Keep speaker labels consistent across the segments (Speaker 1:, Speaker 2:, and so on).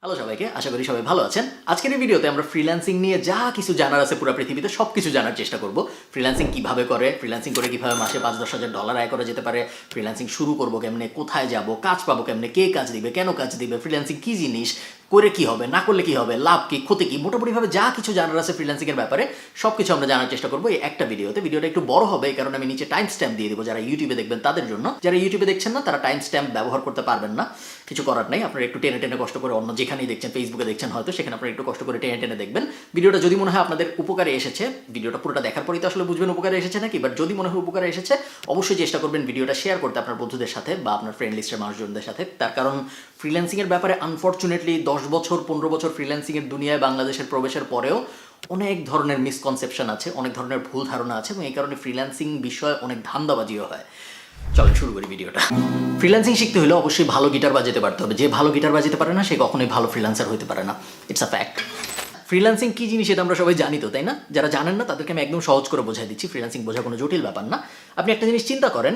Speaker 1: Hello সবাইকে, আশা করি সবাই ভালো আছেন। আজকের এই ভিডিওতে আমরা ফ্রিল্যান্সিং নিয়ে যা কিছু জানার আছে পুরো পৃথিবীতে সব কিছু জানার চেষ্টা করব। ফ্রিল্যান্সিং কিভাবে করে, ফ্রিল্যান্সিং করে কিভাবে মাসে 5-10 হাজার ডলার আয় করা যেতে পারে, ফ্রিল্যান্সিং শুরু করবো কেমনে, কোথায় যাব, কাজ পাবো কেমনে, কে কাজ দিবে, কেন কাজ দিবে, ফ্রিল্যান্সিং কী জিনিস, করে কি হবে, না করলে কি হবে, লাভ কি, ক্ষতি কি, মোটামুটিভাবে যা কিছু জানার আছে ফ্রিল্যান্সিংয়ের ব্যাপারে সব কিছু আমরা জানার চেষ্টা করবো এই একটা ভিডিওতে। ভিডিওটা একটু বড় হবে এই কারণে আমি নিচে টাইম স্ট্যাম্প দিয়ে দেবো যারা ইউটিউবে দেখবেন তাদের জন্য। যারা ইউটিউবে দেখছেন না তারা টাইম স্ট্যাম্প ব্যবহার করতে পারবেন না, কিছু করার নেই। আপনারা একটু টেনে টেনে কষ্ট করে, অন্য যেখানেই দেখছেন, ফেসবুকে দেখছেন হয়তো, সেখানে আপনারা একটু কষ্ট করে টেনে টেনে দেখবেন। ভিডিওটা যদি মনে হয় আপনাদের উপকারে এসেছে, ভিডিওটা পুরোটা দেখার পরেই তো আসলে বুঝবেন উপকারে এসেছে নাকি, বাট যদি মনে হয় উপকারে এসেছে অবশ্যই চেষ্টা করবেন ভিডিওটা শেয়ার করতে আপনার বন্ধুদের সাথে বা আপনার ফ্রেন্ড লিস্টের মানুষজনদের সাথে। তার কারণ ফ্রিল্যান্সিংয়ের ব্যাপারে আনফর্চুনেটলি 10 বছর 15 বছর ফ্রিল্যান্সিংয়ের দুনিয়ায় বাংলাদেশের প্রবেশের পরেও অনেক ধরনের মিসকনসেপশন আছে, অনেক ধরনের ভুল ধারণা আছে এবং এই কারণে ফ্রিল্যান্সিং বিষয়ে অনেক ধান্দাবাজিও হয়। চলেন শুরু করি ভিডিওটা। ফ্রিল্যান্সিং শিখতে হলে অবশ্যই ভালো গিটার বাজাতে পারতে হবে। যে ভালো গিটার বাজাতে পারে না সে কখনোই ভালো ফ্রিল্যান্সার হতে পারে না, ইটস আ ফ্যাক্ট। ফ্রিল্যান্সিং কী জিনিস এটা আমরা সবাই জানি তো, তাই না? যারা জানেন না তাদেরকে আমি একদম সহজ করে বোঝাই দিচ্ছি। ফ্রিল্যান্সিং বোঝা কোনো জটিল ব্যাপার না। আপনি একটা জিনিস চিন্তা করেন,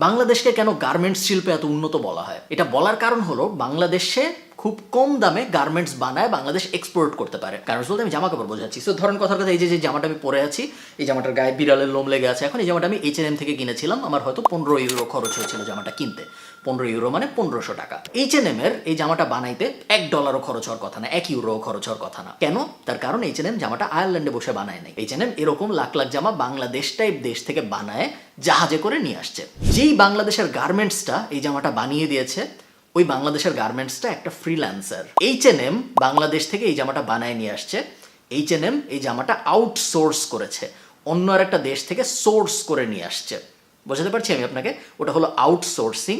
Speaker 1: বাংলাদেশকে কেন গার্মেন্টস শিল্পে এত উন্নত বলা হয়? এটা বলার কারণ হলো বাংলাদেশে খুব কম দামে গার্মেন্টস বানায় বাংলাদেশ এক্সপোর্ট করতে পারে। গার্মেন্টস বলতে আমি জামা কাপড় বোঝাচ্ছি। সো ধরেন কথার কথা, এই যে জামাটা আমি পরে আছি, এই জামাটার গায়ে বিড়ালের লোম লেগে আছে। এখন এই জামাটা আমি H&M থেকে কিনেছিলাম, আমার হয়তো 15 ইউরো খরচ হয়েছিল জামাটা কিনতে। 15 ইউরো মানে 1500 টাকা। H&M এর এই জামাটা বানাইতে $1 খরচ হওয়ার কথা না, 1 ইউরো খরচ হওয়ার কথা না। কেন? তার কারণ H&M জামাটা আয়ারল্যান্ডে বসে বানায় নাই। H&M এরকম লাখ লাখ জামা বাংলাদেশ টাইপ দেশ থেকে বানায় জাহাজে করে নিয়ে আসছে। যেই বাংলাদেশের গার্মেন্টসটা এই জামাটা বানিয়ে দিয়েছে, ওই বাংলাদেশের গার্মেন্টসটা একটা ফ্রিল্যান্সার। H&M বাংলাদেশ থেকে এই জামাটা বানায় নিয়ে আসছে। H&M এই জামাটা আউটসোর্স করেছে, অন্য আর একটা দেশ থেকে সোর্স করে নিয়ে আসছে। বোঝাতে পারছি আমি আপনাকে? ওটা হলো আউটসোর্সিং।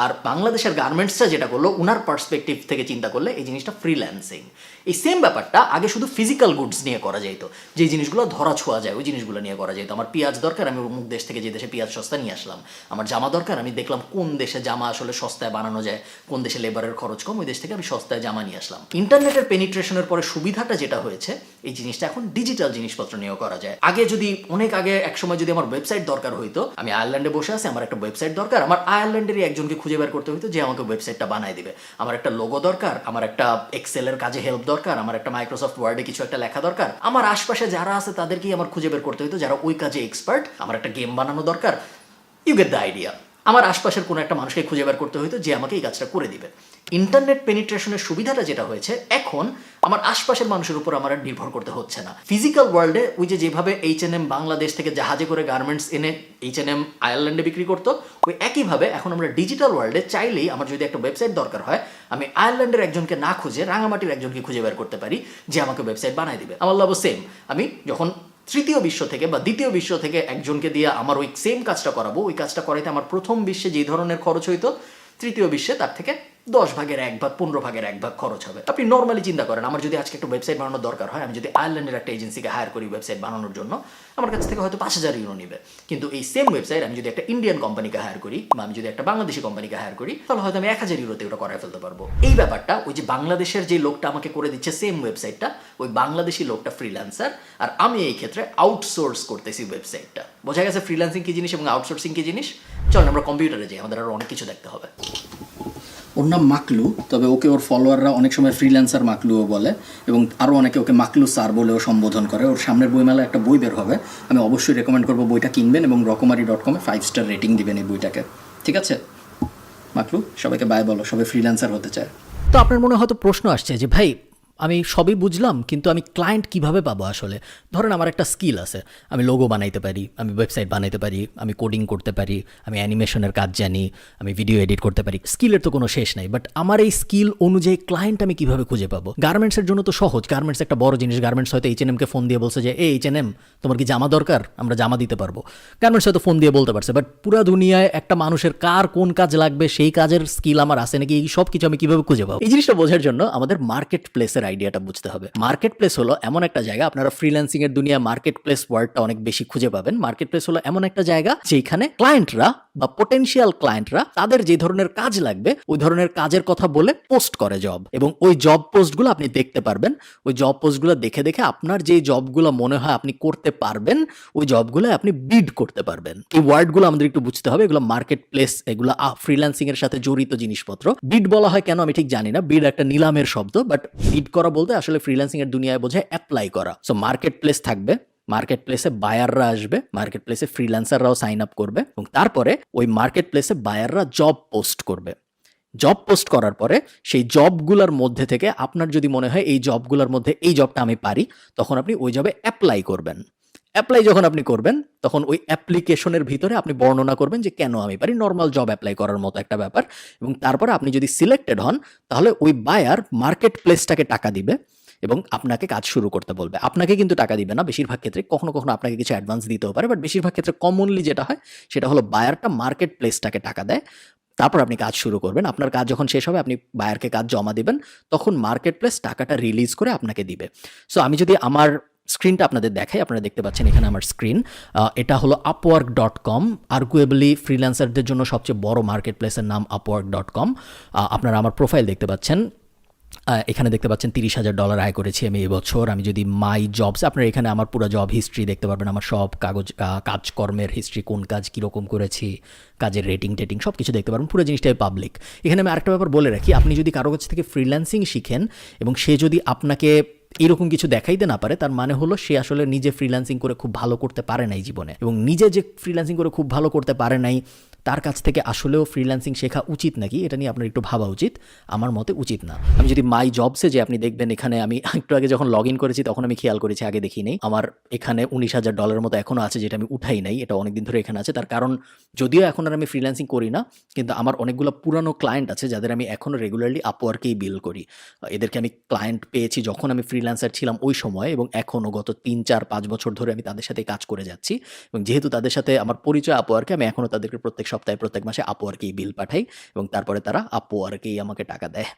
Speaker 1: আর বাংলাদেশের গার্মেন্টসটা যেটা করলো, উনার পার্সপেক্টিভ থেকে চিন্তা করলে এই জিনিসটা ফ্রিল্যান্সিং। এই সেম ব্যাপারটা আগে শুধু ফিজিক্যাল গুডস নিয়ে করা যেত, যে জিনিসগুলো ধরা ছোঁয়া যায় ওই জিনিসগুলো নিয়ে করা যেত। আমার পেঁয়াজ দরকার, আমি অমুক দেশ থেকে যে দেশে পেঁয়াজ সস্তা নিয়ে আসলাম। আমার জামা দরকার, আমি দেখলাম কোন দেশে জামা আসলে সস্তায় বানানো যায়, কোন দেশে লেবারের খরচ কম, ওই দেশ থেকে আমি সস্তায় জামা নিয়ে আসলাম। ইন্টারনেটের পেনিট্রেশনের পরে সুবিধাটা যেটা হয়েছে, এই জিনিসটা এখন ডিজিটাল জিনিসপত্র নিয়েও করা যায়। আগে যদি অনেক আগে এক সময় যদি আমার ওয়েবসাইট দরকার হইতো, আমি আয়ারল্যান্ডে বসে আছি, আমার একটা ওয়েবসাইট দরকার, আমার আয়ারল্যান্ডেরই একজনকে খুঁজে বের করতে হইতো যে আমাকে ওয়েবসাইটটা বানায় দিবে। আমার একটা লোগো দরকার, আমার একটা এক্সেলের কাজে হেল্প দরকার, আমার একটা মাইক্রোসফট ওয়ার্ডে কিছু একটা লেখা দরকার, আমার আশপাশে যারা আছে তাদেরকেই আমার খুঁজে বের করতে হইতো যারা ওই কাজে এক্সপার্ট। আমার একটা গেম বানানো দরকার, ইউ গেট দ্য আইডিয়া। আমার আশপাশের কোনো একটা মানুষকে খুঁজে বের করতে হইতো যে আমাকে এই কাজটা করে দিবে। ইন্টারনেট পেনিট্রেশনের সুবিধাটা যেটা হয়েছে, এখন আমার আশপাশের মানুষের উপর আমার আর নির্ভর করতে হচ্ছে না। ফিজিক্যাল ওয়ার্ল্ডে ওই যেভাবে H&M বাংলাদেশ থেকে জাহাজে করে গার্মেন্টস এনে H&M আয়ারল্যান্ডে বিক্রি করতো, ওই একইভাবে এখন আমরা ডিজিটাল ওয়ার্ল্ডে চাইলেই আমার যদি একটা ওয়েবসাইট দরকার হয়, আমি আয়ারল্যান্ডের একজনকে না খুঁজে রাঙামাটির একজনকে খুঁজে বের করতে পারি যে আমাকে ওয়েবসাইট বানায় দিবে। আমার লাভ সেম। আমি যখন তৃতীয় বিশ্ব থেকে বা দ্বিতীয় বিশ্ব থেকে একজনকে দিয়ে আমার ওই সেম কাজটা করাবো, ওই কাজটা করাইতে আমার প্রথম বিশ্বে যেই ধরনের খরচ হইতো, তৃতীয় বিশ্বে তার থেকে 10 ভাগের 1 ভাগ, 15 ভাগের 1 ভাগ খরচ হবে। আপনি নর্মালি চিন্তা করেন, আমার যদি আজকে একটা ওয়েবসাইট বানানোর দরকার হয়, আমি যদি আয়ারল্যান্ডের একটা এজেন্সিকে হায়ার করি ওয়েবসাইট বানানোর জন্য, আমার কাছ থেকে হয়তো 5000 ইউরো নেবে। কিন্তু এই সেম ওয়েবসাইট আমি যদি একটা ইন্ডিয়ান কোম্পানিকে হায়ার করি বা আমি যদি একটা বাংলাদেশি কোম্পানিকে হায়ার করি, তাহলে হয়তো আমি 1000 ইউরোতে ওটা করায় ফেলতে পারবো। এই ব্যাপারটা ওই যে বাংলাদেশের যে লোকটা আমাকে করে দিচ্ছে সেম ওয়েবসাইটটা, ওই বাংলাদেশি লোকটা ফ্রিল্যান্সার, আর আমি এই ক্ষেত্রে আউটসোর্স করতেছি ওয়েবসাইটটা। বোঝা গেছে ফ্রিল্যান্সিং কি জিনিস এবং আউটসোর্সিং কি জিনিস? চলুন আমরা কম্পিউটারে যাই, আমাদের আরও অনেক কিছু দেখতে হবে।
Speaker 2: ওর নাম মাকলু, তবে ওকে ওর ফলোয়াররা অনেক সময় ফ্রিল্যান্সার মাকলুও বলে এবং আরও অনেকে ওকে মাকলু স্যার বলেও সম্বোধন করে। ওর সামনের বইমেলায় একটা বই বের হবে, আমি অবশ্যই রেকমেন্ড করবো বইটা কিনবেন এবং রকমারি.com-এ 5 স্টার রেটিং দিবেন এই বইটাকে। ঠিক আছে মাকলু, সবাইকে বাই বলো, সবাই ফ্রিল্যান্সার হতে চায়।
Speaker 1: তো আপনার মনে হয়তো প্রশ্ন আসছে যে ভাই আমি সবই বুঝলাম, কিন্তু আমি ক্লায়েন্ট কিভাবে পাবো আসলে? ধরেন আমার একটা স্কিল আছে, আমি লোগো বানাইতে পারি, আমি ওয়েবসাইট বানাইতে পারি, আমি কোডিং করতে পারি, আমি অ্যানিমেশনের কাজ জানি, আমি ভিডিও এডিট করতে পারি। স্কিলের তো কোনো শেষ নাই, বাট আমার এই স্কিল অনুযায়ী ক্লায়েন্ট আমি কিভাবে খুঁজে পাবো? গার্মেন্টসের জন্য তো সহজ, গার্মেন্টস একটা বড় জিনিস। গার্মেন্টস হয়তো H&M-কে ফোন দিয়ে বলছে যে H&M তোমার কি জামা দরকার, আমরা জামা দিতে পারবো। গার্মেন্টস হয়তো ফোন দিয়ে বলতে পারছে, বাট পুরো দুনিয়ায় একটা মানুষের কার কোন কাজ লাগবে, সেই কাজের স্কিল আমার আছে নাকি, এই সব কিছু আমি কিভাবে খুঁজে পাবো? এই জিনিসটা বোঝার জন্য আমাদের মার্কেট প্লেসের এর আইডিয়াটা বুঝতে হবে। মার্কেট প্লেস হলো এমন একটা জায়গা, আপনারা ফ্রিল্যান্সিং এর দুনিয়া মার্কেট প্লেস ওয়ার্ডটা অনেক বেশি খুঁজে পাবেন। মার্কেট প্লেস হলো এমন একটা জায়গা যেখানে ক্লায়েন্টরা বা পোটেনশিয়াল ক্লায়েন্টরা তাদের যে ধরনের কাজ লাগবে ওই ধরনের কাজের কথা বলে পোস্ট করে জব, এবং ওই জব পোস্টগুলো আপনি দেখতে পারবেন। ওই জব পোস্টগুলো দেখে দেখে আপনার যে জবগুলো মনে হয় আপনি করতে পারবেন ওই জবগুলো আপনি বিড করতে পারবেন। এই ওয়ার্ডগুলো আমাদের একটু বুঝতে হবে, এগুলো মার্কেট প্লেস, এগুলো ফ্রিল্যান্সিং এর সাথে জড়িত জিনিসপত্র। বিড বলা হয় কেন আমি ঠিক জানি না, বিড একটা নিলামের শব্দ, বাট বিড করা বলতে আসলে ফ্রিল্যান্সিং এর দুনিয়ায় বোঝায় অ্যাপ্লাই করা। সো মার্কেট প্লেস থাকবে, মার্কেট প্লেসে বায়াররা আসবে, মার্কেট প্লেসে ফ্রিল্যান্সাররাও সাইন আপ করবে, এবং তারপরে ওই মার্কেট প্লেসে বায়াররা জব পোস্ট করবে। জব পোস্ট করার পরে সেই জবগুলোর মধ্যে থেকে আপনার যদি মনে হয় এই জবগুলোর মধ্যে এই জবটা আমি পারি, তখন আপনি ওই জবে অ্যাপ্লাই করবেন। অ্যাপ্লাই যখন আপনি করবেন তখন ওই অ্যাপ্লিকেশনের ভিতরে আপনি বর্ণনা করবেন যে কেন আমি পারি, নর্মাল জব অ্যাপ্লাই করার মতো একটা ব্যাপার। এবং তারপরে আপনি যদি সিলেক্টেড হন তাহলে ওই বায়ার মার্কেট প্লেসটাকে টাকা দিবে এবং আপনাকে কাজ শুরু করতে বলবে। আপনাকে কিন্তু টাকা দিবে না বেশিরভাগ ক্ষেত্রে, কখনো কখনো আপনাকে কিছু অ্যাডভান্স দিতেও পারে, বাট বেশিরভাগ ক্ষেত্রে কমনলি যেটা হয় সেটা হলো বায়ারটা মার্কেট প্লেসটাকে টাকা দেয়, তারপর আপনি কাজ শুরু করবেন। আপনার কাজ যখন শেষ হবে আপনি বায়ারকে কাজ জমা দিবেন, তখন মার্কেট প্লেস টাকাটা রিলিজ করে আপনাকে দিবে। সো আমি যদি আমার স্ক্রিনটা আপনাদের দেখাই, আপনারা দেখতে পাচ্ছেন এখানে আমার স্ক্রিন। এটা হলো upwork.com, আর্গুয়েবলি ফ্রিল্যান্সারদের জন্য সবচেয়ে বড় মার্কেট প্লেসের নাম upwork.com। আপনারা আমার প্রোফাইল দেখতে পাচ্ছেন, এখানে দেখতে পাচ্ছেন $30,000 আয় করেছি আমি এবছর। আমি যদি মাই জবস, আপনারা এখানে আমার পুরো জব হিস্ট্রি দেখতে পারবেন, আমার সব কাজকর্মের হিস্ট্রি, কোন কাজ কীরকম করেছি, কাজের রেটিং টেটিং সব কিছু দেখতে পারবেন, পুরো জিনিসটাই পাবলিক। এখানে আমি আরেকটা ব্যাপার বলে রাখি, আপনি যদি কারো কাছ থেকে ফ্রিল্যান্সিং শিখেন এবং সে যদি আপনাকে এরকম কিছু দেখাইতে না পারে, তার মানে হলো সে আসলে নিজে ফ্রিল্যান্সিং করে খুব ভালো করতে পারে নাই জীবনে, এবং নিজে যে ফ্রিল্যান্সিং করে খুব ভালো করতে পারে নাই তার কাছ থেকে আসলেও ফ্রিল্যান্সিং শেখা উচিত নাকি, এটা নিয়ে আপনার একটু ভাবা উচিত। আমার মতে উচিত না। আমি যদি মাই জবসে যে আপনি দেখবেন এখানে আমি একটু আগে যখন লগ ইন করেছি তখন আমি খেয়াল করেছি, আগে দেখি নেই, আমার এখানে $19,000 মতো এখনও আছে যেটা আমি উঠাই নাই, এটা অনেকদিন ধরে এখানে আছে। তার কারণ যদিও এখন আর আমি ফ্রিল্যান্সিং করি না, কিন্তু আমার অনেকগুলো পুরানো ক্লায়েন্ট আছে যাদের আমি এখনও রেগুলারলি আপওয়ার্কেই বিল করি। এদেরকে আমি ক্লায়েন্ট পেয়েছি যখন আমি ফ্রিল্যান্সার ছিলাম ওই সময়, এবং এখনও গত 3, 4, 5 বছর ধরে আমি তাদের সাথে কাজ করে যাচ্ছি। এবং যেহেতু তাদের সাথে আমার পরিচয় আপওয়ার্কে, আমি এখনও তাদেরকে প্রত্যেক সপ্তাহে প্রত্যেক মাসে আপওয়ার্কেই বিল পাঠাই, এবং তারপরে তারা আপওয়ার্কেই আমাকে টাকা দেয়।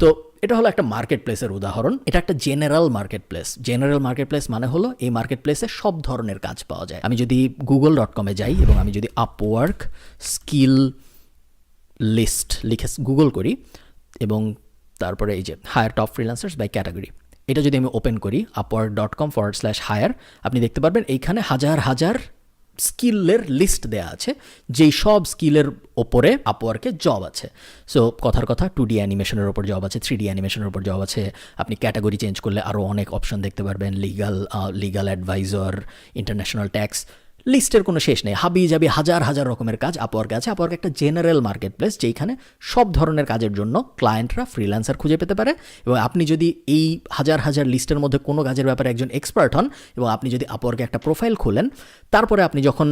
Speaker 1: তো এটা হলো একটা মার্কেট প্লেসের উদাহরণ। এটা একটা general market place. General market place মানে হলো এই মার্কেট প্লেসে সব ধরনের কাজ পাওয়া যায়। আমি যদি google.com-এ যাই এবং আমি যদি আপওয়ার্ক স্কিল লিস্ট লিখে গুগল করি এবং তারপরে এই যে hire top freelancers by category, এটা যদি আমি ওপেন করি upwork.com/hire, আপনি দেখতে পারবেন এইখানে হাজার হাজার স্কিলের লিস্ট দেয়া আছে, যেই সব স্কিলের ওপরে আপওয়ার্কে জব আছে। সো কথার কথা 2D অ্যানিমেশনের ওপর জব আছে, 3D অ্যানিমেশনের ওপর জব আছে। আপনি ক্যাটাগরি চেঞ্জ করলে আরও অনেক অপশন দেখতে পারবেন, লিগাল অ্যাডভাইজর, ইন্টারন্যাশনাল ট্যাক্স, লিস্টের কোনো শেষ নেই। হাবি যাবি হাজার হাজার রকমের কাজ আপওয়ার্কে আছে। আপওয়ার্ক একটা জেনারেল মার্কেট প্লেস যেখানে সব ধরনের কাজের জন্য ক্লায়েন্টরা ফ্রিল্যান্সার খুঁজে পেতে পারে। এবং আপনি যদি এই হাজার হাজার লিস্টের মধ্যে কোনো কাজের ব্যাপারে একজন এক্সপার্ট হন এবং আপনি যদি আপওয়ার্কে একটা প্রোফাইল খোলেন, তারপরে আপনি যখন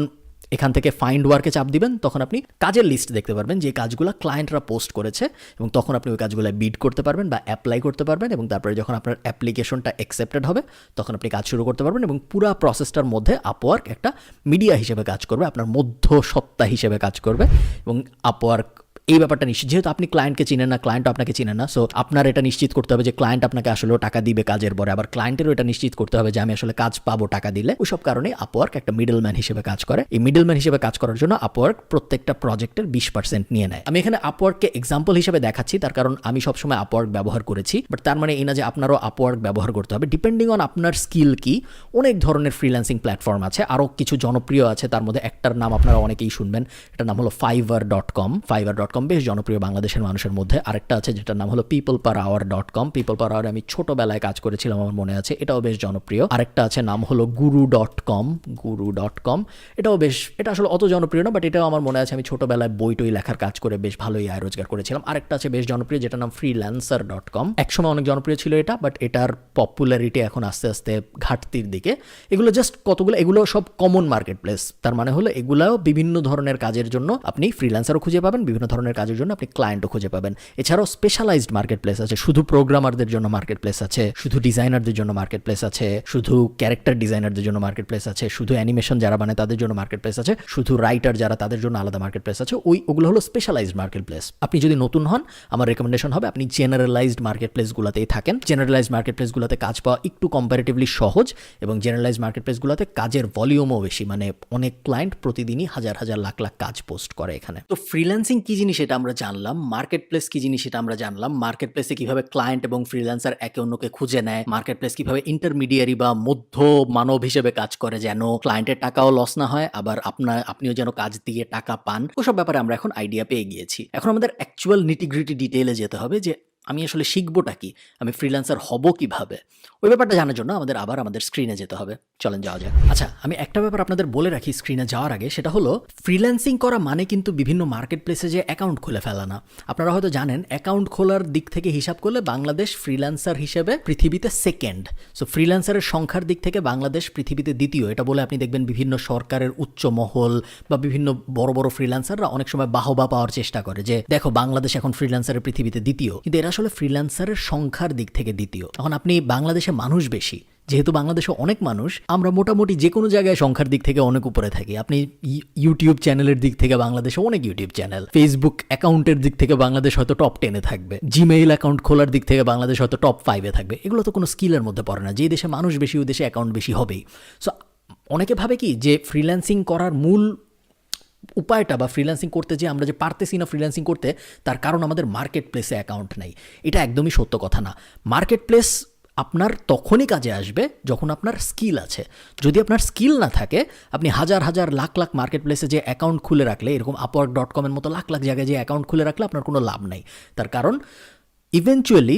Speaker 1: এখান থেকে ফাইন্ড ওয়ার্কে চাপ দিবেন তখন আপনি কাজের লিস্ট দেখতে পারবেন যে কাজগুলো ক্লায়েন্টরা পোস্ট করেছে, এবং তখন আপনি ওই কাজগুলো বিড করতে পারবেন বা অ্যাপ্লাই করতে পারবেন। এবং তারপরে যখন আপনার অ্যাপ্লিকেশনটা অ্যাকসেপ্টেড হবে তখন আপনি কাজ শুরু করতে পারবেন। এবং পুরো প্রসেসটার মধ্যে আপওয়ার্ক একটা মিডিয়া হিসেবে কাজ করবে, আপনার মধ্যসত্ত্বা হিসেবে কাজ করবে। এবং আপওয়ার্ক এই ব্যাপারটা নিশ্চিত, যেহেতু আপনি ক্লায়েন্টকে চিনেন না, ক্লায়েন্ট আপনাকে চিনেন না, সো আপনার এটা নিশ্চিত করতে হবে যে ক্লায়েন্ট আপনাকে আসলেও টাকা দিবে কাজের পরে, আবার ক্লায়েন্টেরও এটা নিশ্চিত করতে হবে যে আমি আসলে কাজ পাবো টাকা দিলে। ওইসব কারণে আপওয়ার্ক একটা মিডলম্যান হিসেবে কাজ করে। এই মিডলম্যান হিসেবে কাজ করার জন্য আপওয়ার্ক প্রত্যেকটা প্রজেক্টের 20% নিয়ে নেয়। আমি এখানে আপওয়ার্ককে এক্সাম্পল হিসেবে দেখাচ্ছি, তার কারণ আমি সবসময় আপওয়ার্ক ব্যবহার করেছি, বাট তার মানে এই না যে আপনারও আপওয়ার্ক ব্যবহার করতে হবে। ডিপেন্ডিং অন আপনার স্কিল কি, অনেক ধরনের ফ্রিল্যান্সিং প্ল্যাটফর্ম আছে, আরও কিছু জনপ্রিয় আছে। তার মধ্যে একটার নাম আপনারা অনেকেই শুনবেন, এটার নাম হলো fiverr.com। fiverr.com বেশ জনপ্রিয় বাংলাদেশের মানুষের মধ্যে। আরেকটা আছে যেটার নাম হলো peopleperhour.com। peopleperhour আমি ছোটবেলায় কাজ করেছিলাম, আমার মনে আছে, এটাও বেশ জনপ্রিয়। আরেকটা আছে নাম হলো guru.com। এটা আসলে অত জনপ্রিয় না, বাট এটাও আমার মনে আছে, আমি ছোটবেলায় বই টই লেখার কাজ করে বেশ ভালোই আয় রোজগার করেছিলাম। আরেকটা আছে বেশ জনপ্রিয় যেটার নাম freelancer.com। একসময় অনেক জনপ্রিয় ছিল এটা, বাট এটার পপুলারিটি এখন আস্তে আস্তে ঘাটতির দিকে। এগুলো জাস্ট কতগুলো, এগুলো সব কমন মার্কেট প্লেস। তার মানে হলো এগুলাও বিভিন্ন ধরনের কাজের জন্য আপনি ফ্রিল্যান্সারও খুঁজে পাবেন, বিভিন্ন ধরনের ধরনের কাজের জন্য আপনি ক্লায়েন্টও খুঁজে পাবেন। এছাড়াও স্পেশালাইজড মার্কেট প্লেস আছে, শুধু প্রোগ্রামারদের জন্য মার্কেট প্লেস আছে, শুধু ডিজাইনারদের জন্য মার্কেট প্লেস আছে, শুধু ক্যারেক্টার ডিজাইনারদের জন্য মার্কেট প্লেস আছে, শুধু অ্যানিমেশন যারা বানায় তাদের জন্য মার্কেট প্লেস আছে, শুধু রাইটার যারা তাদের জন্য আলাদা মার্কেট প্লেস আছে। ওগুলো হলো স্পেশালাইজড মার্কেট প্লেস। আপনি যদি নতুন হন, আমার রেকমেন্ডেশন হবে আপনি জেনারেলাইজড মার্কেট প্লেসগুলোতেই থাকেন। জেনারেলাইজড মার্কেট প্লেসগুলোতে কাজ পাওয়া একটু কম্পারেটিভলি সহজ, এবং জেনারেলাইজড মার্কেট প্লেসগুলোতে কাজের ভলিউমও বেশি, মানে অনেক ক্লায়েন্ট প্রতিদিনই হাজার হাজার লাখ লাখ কাজ পোস্ট করে এখানে। তো ফ্রিল্যান্সিং কি জিনিস এটা আমরা জানলাম, মার্কেট প্লেস কি জিনিস এটা আমরা জানলাম, মার্কেট প্লেসে কিভাবে ক্লায়েন্ট এবং ফ্রিল্যান্সার একে অন্যকে খুঁজে নেয়, মার্কেট প্লেস কিভাবে ইন্টারমিডিয়ারি বা মধ্য মানব হিসেবে কাজ করে যেন ক্লায়েন্টের টাকাও লস না হয়, আবার আপনিও যেন কাজ দিয়ে টাকা পান, ওসব ব্যাপারে আমরা এখন আইডিয়া পেয়ে গিয়েছি। এখন আমাদের অ্যাকচুয়াল নিটিগ্রিটি ডিটেইলে যেতে হবে যে আমি আসলে শিখবোটা কি, আমি ফ্রিল্যান্সার হব কিভাবে। ওই ব্যাপারটা জানার জন্য আমাদের স্ক্রিনে যেতে হবে। চলেন যাওয়া যায়। আচ্ছা, আমি একটা ব্যাপার আপনাদের বলে রাখি স্ক্রিনে যাওয়ার আগে, সেটা হলো ফ্রিল্যান্সিং করা মানে কিন্তু বিভিন্ন মার্কেট প্লেসে যে অ্যাকাউন্ট খুলে ফেলা না। আপনারা হয়তো জানেন অ্যাকাউন্ট খোলার দিক থেকে হিসাব করলে বাংলাদেশ ফ্রিল্যান্সার হিসেবে পৃথিবীতে সেকেন্ড। সো ফ্রিল্যান্সারের সংখ্যার দিক থেকে বাংলাদেশ পৃথিবীতে দ্বিতীয়। এটা বলে আপনি দেখবেন বিভিন্ন সরকারের উচ্চ মহল বা বিভিন্ন বড় বড় ফ্রিল্যান্সাররা অনেক সময় বাহবা পাওয়ার চেষ্টা করে যে দেখো বাংলাদেশ এখন ফ্রিল্যান্সারের পৃথিবীতে দ্বিতীয়, কিন্তু এরা আসলে ফ্রিল্যান্সারের সংখ্যার দিক থেকে দ্বিতীয়। এখন আপনি বাংলাদেশে মানুষ বেশি, যেহেতু বাংলাদেশে অনেক মানুষ, আমরা মোটামুটি যে কোনো জায়গায় সংখ্যার দিক থেকে অনেক উপরে থাকি। আপনি ইউটিউব চ্যানেলের দিক থেকে বাংলাদেশে অনেক ইউটিউব চ্যানেল, ফেসবুক অ্যাকাউন্টের দিক থেকে বাংলাদেশ হয়তো টপ 10-এ থাকবে, জিমেইল অ্যাকাউন্ট খোলার দিক থেকে বাংলাদেশ হয়তো টপ 5-এ থাকবে। এগুলো তো কোনো স্কিলের মধ্যে পড়ে না। যে দেশে মানুষ বেশি ওই দেশে অ্যাকাউন্ট বেশি হবেই। সো অনেকে ভাবে কি যে ফ্রিল্যান্সিং করার মূল উপায়টা বা ফ্রিল্যান্সিং করতে যে আমরা যে পারতেছি না ফ্রিল্যান্সিং করতে, তার কারণ আমাদের মার্কেট প্লেসে অ্যাকাউন্ট নেই। এটা একদমই সত্য কথা না। মার্কেট প্লেস আপনার তখনই কাজে আসবে যখন আপনার স্কিল আছে। যদি আপনার স্কিল না থাকে, আপনি হাজার হাজার লাখ লাখ মার্কেট প্লেসে যে অ্যাকাউন্ট খুলে রাখলে, এরকম upwork.com-এর মতো লাখ লাখ জায়গায় যে অ্যাকাউন্ট খুলে রাখলে আপনার কোনো লাভ নেই। তার কারণ ইভেনচুয়ালি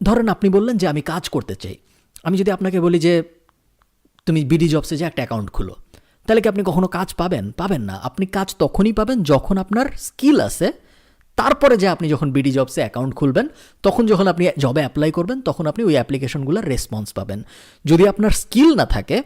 Speaker 1: ধরেন আপনি বললেন যে আমি কাজ করতে চাই, আমি যদি আপনাকে বলি যে তুমি বিডি জবসে যে একটা অ্যাকাউন্ট খুলো, তাহলে কি আপনি কখনো কাজ পাবেন? পাবেন না। আপনি কাজ তখনই পাবেন যখন আপনার স্কিল আছে। তারপরে যে আপনি যখন বিডি জবসে অ্যাকাউন্ট খুলবেন, তখন যখন আপনি জবে অ্যাপ্লাই করবেন, তখন আপনি ওই অ্যাপ্লিকেশনগুলোর রেসপন্স পাবেন। যদি আপনার স্কিল না থাকে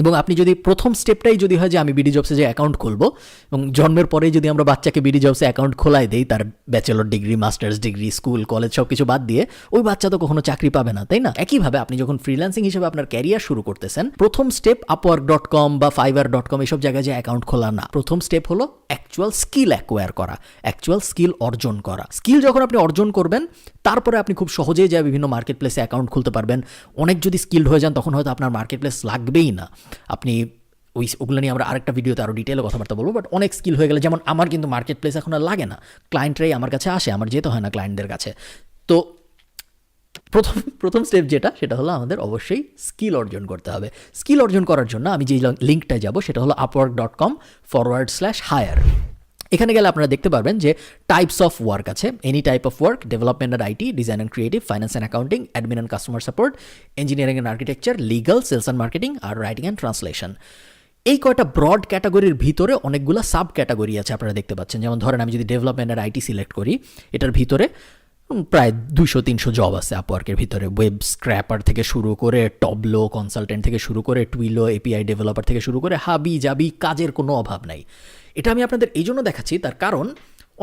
Speaker 1: এবং আপনি যদি প্রথম স্টেপটাই যদি হয় যে আমি বিডি জবসে যে অ্যাকাউন্ট খুলবো, এবং জন্মের পরেই যদি আমরা বাচ্চাকে বিডি জবসে অ্যাকাউন্ট খোলাই দেই, তার bachelor degree, masters degree, school, college সব কিছু বাদ দিয়ে, ওই বাচ্চা তো কখনো চাকরি পাবে না, তাই না? একইভাবে আপনি যখন ফ্রিল্যান্সিং হিসেবে আপনার ক্যারিয়ার শুরু করতেছেন, প্রথম স্টেপ upwork.com বা fiverr.com এসব জায়গায় যে অ্যাকাউন্ট খোলা না। প্রথম স্টেপ হলো অ্যাকচুয়াল স্কিল অ্যাকোয়ার করা, অ্যাকচুয়াল স্কিল অর্জন করা। স্কিল যখন আপনি অর্জন করবেন, তারপরে আপনি খুব সহজেই যায় বিভিন্ন মার্কেট প্লেসে অ্যাকাউন্ট খুলতে পারবেন। অনেক যদি স্কিলড হয়ে যান, তখন হয়তো আপনার মার্কেট প্লেস লাগবেই না। আপনি ওগুলো নিয়ে আমরা আরেকটা ভিডিওতে আরও ডিটেলে কথাবার্তা বলবো। বাট অনেক স্কিল হয়ে গেলে, যেমন আমার কিন্তু মার্কেট প্লেস এখন আর লাগে না, ক্লায়েন্টরাই আমার কাছে আসে, আমার যেতে হয় না ক্লায়েন্টদের কাছে। তো প্রথম স্টেপ যেটা, সেটা হলো আমাদের অবশ্যই স্কিল অর্জন করতে হবে। স্কিল অর্জন করার জন্য আমি যে লিঙ্কটা যাব, সেটা হলো upwork.com/hire। এখানে গেলে আপনারা দেখতে পারবেন যে টাইপস অফ ওয়ার্ক আছে, any type of work, development and IT, design and creative, finance and accounting, admin and customer support, engineering and architecture, legal, sales and marketing, আর রাইটিং অ্যান্ড ট্রান্সলেশন। এই কয়টা ব্রড ক্যাটাগরির ভিতরে অনেকগুলো sub category আছে, আপনারা দেখতে পাচ্ছেন। যেমন ধরেন আমি যদি ডেভেলপমেন্ট অ্যান্ড আইটি সিলেক্ট করি, এটার ভিতরে প্রায় 200-300 জব আছে আপওয়ার্কের ভিতরে। ওয়েব স্ক্র্যাপার থেকে শুরু করে, টবলো কনসালটেন্ট থেকে শুরু করে, টুইলো এপিআই ডেভেলপার থেকে শুরু করে, হাবি জাবি কাজের কোনো অভাব নাই। এটা আমি আপনাদের এই জন্য দেখাচ্ছি, তার কারণ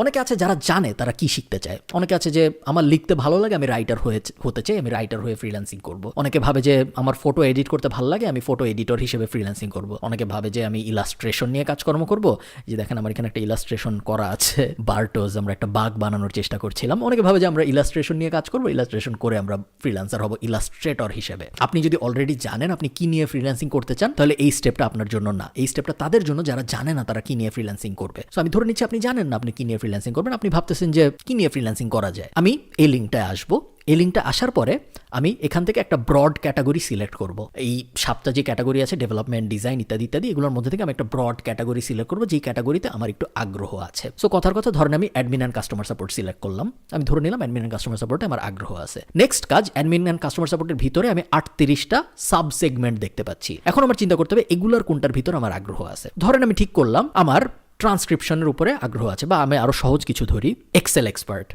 Speaker 1: অনেকে আছে যারা জানে তারা কি শিখতে চায়। অনেকে আছে যে আমার লিখতে ভালো লাগে, আমি রাইটার হতে চাই, আমি রাইটার হয়ে ফ্রিল্যান্সিং করব। অনেকে ভাবে যে আমার ফটো এডিট করতে ভালো লাগে, আমি ফটো এডিটর হিসেবে ফ্রিল্যান্সিং করব। অনেকে ভাবে যে আমি ইলাস্ট্রেশন নিয়ে কাজকর্ম করব। যে দেখেন আমার এখানে একটা ইলাস্ট্রেশন করা আছে, বার্টোজ, আমরা একটা বাগ বানানোর চেষ্টা করছিলাম। অনেকে ভাবে যে আমরা ইলাস্ট্রেশন নিয়ে কাজ করব, ইলাস্ট্রেশন করে আমরা ফ্রিল্যান্সার হব ইলাস্ট্রেটর হিসেবে। আপনি যদি অলরেডি জানেন আপনি কি নিয়ে ফ্রিল্যান্সিং করতে চান, তাহলে এই স্টেপটা আপনার জন্য না। এই স্টেপটা তাদের জন্য যারা জানে না তারা কি নিয়ে ফ্রিল্যান্সিং করবে। সো আমি ধরে নিচ্ছি আপনি জানেন না আপনি কি নিয়ে ফ্রিল্যান্সিং করবেন, আপনি ভাবতেছেন যে কি নিয়ে ফ্রিল্যান্সিং করা যায়। আমি এই লিঙ্কটায় আসবো। এই লিঙ্কটা আসার পরে আমি এখান থেকে একটা ব্রড ক্যাটাগরি সিলেক্ট করব। এই 7টা যে ক্যাটাগরি আছে, ডেভেলপমেন্ট, ডিজাইন ইত্যাদি ইত্যাদি, এগুলোর মধ্যে থেকে আমি একটা ব্রড ক্যাটাগরি সিলেক্ট করবো, যেই ক্যাটাগরিতে আমার একটু আগ্রহ আছে। সো কথার কথা ধরেন আমি admin and customer support select করলাম। আমি ধরে নিলাম অ্যাডমিন অ্যান্ড কাস্টমার সাপোর্টে আমার আগ্রহ আছে। নেক্সট কাজ, অ্যাডমিন অ্যান্ড কাস্টমার সাপোর্টের ভিতরে আমি 38টা সাব সেগমেন্ট দেখতে পাচ্ছি। এখন আমার চিন্তা করতে হবে এগুলোর কোনটার ভিতর আমার আগ্রহ আছে। ধরেন আমি ঠিক করলাম আমার ট্রান্সক্রিপশনের উপরে আগ্রহ আছে, বা আমি আরও সহজ কিছু ধরি, এক্সেল এক্সপার্ট।